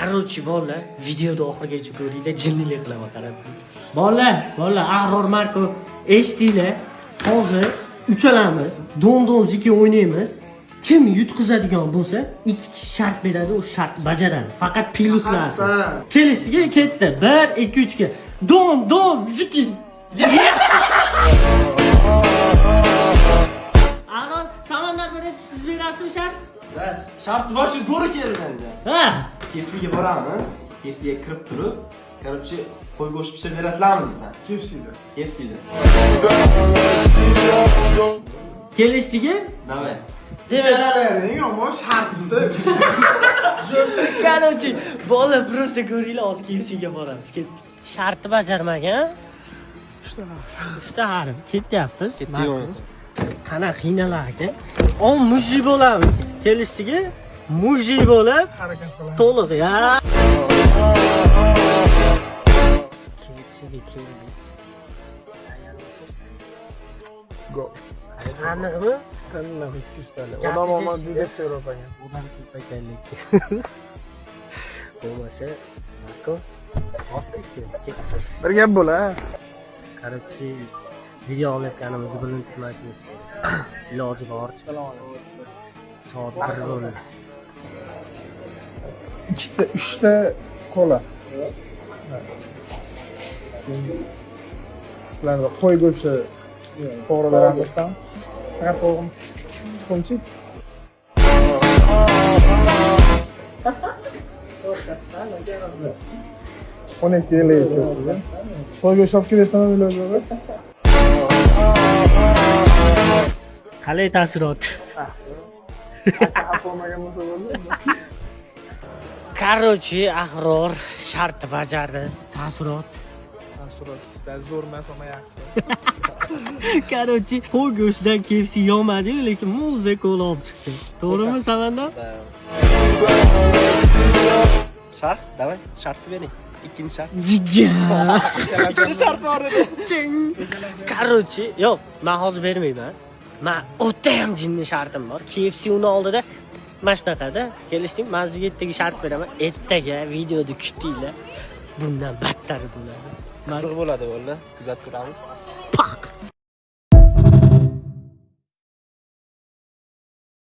Короче, bolalar, videoda oxirigacha ko'ringlar, jinnilik qilaman qarab. Bolalar, Ahror Marko eshitdinglar. Hozir uchalamiz don ziki o'ynaymiz. Kim yutqizadigan bo'lsa, 2 kishi shart beradi, o shart bajaradi. Faqat pluslarsiz. Kelishiga ketdi. 1 2 3 ga. Don ziki. Ahror, samandar beradi, siz berasizmi shart? Shart boshi zo'r kelganda. Ha. KFC'ga boramiz. KFC'ga kirib turib, короче, qo'y go'sht pishirib berasizlarmi deysan? KFC'da. Kelishiga? Davay. Demak, yomon shartda. Короче, bola просто ko'ringlar, hozir KFC'ga boramiz. Ketdik. Shartni bajarmagan. 3 ta harf. Ketyapmiz. Qana qiynalar ekan. Muji bo'lamiz. Kelishiga muji bo'lib Harakat qilamiz. to'liq ya. KFC'ga keldik. Tayyormisiz? Go. Aniqmi? Qanday 200 tala. Gap Odam bizda omad sizda. juda seropagan. Odam ko'p ekanlik. Bo'lmasa, Marko, ostiki, ketdi. Bir gap bo'la. Короче, video olayotganimizni bilinib turmaysiz. Iloji boricha. Assalomu alaykum. Soat 1 bo'ldi. 3 ta kola. Sizlarda qo'y go'shti to'g'rilaramizdan. Faqat to'g'ri. Qonchi? Ona kelib ketdi. Qo'y go'shti olib kelasizmi iloji? Qalay taassurot? Bo'lmagan bo'lsa bo'ldi. Короче, Ahror shartni bajardi. Taassurot. Suratda zo'r emas, ama yaxshi. Короче, qo'y go'shtidan KFC yomadi, lekin muzda kola olib chiqdi. To'g'rimi, Samandar? Shart, davay, shartni bering. Ikkinchi shart. Jigar. Ikkita shart bor edi. Короче, yo'q, men hozir bermayman. Men o'ta ham jinni shartim bor. KFC uni oldida mana shunaqada kelishding, men sizga ertaga shart beraman. Ertaga videoda kutinglar. Bundan battar bo'ladi. Qiziq bo'ladi, bolalar. Kuzatib turamiz. Pa!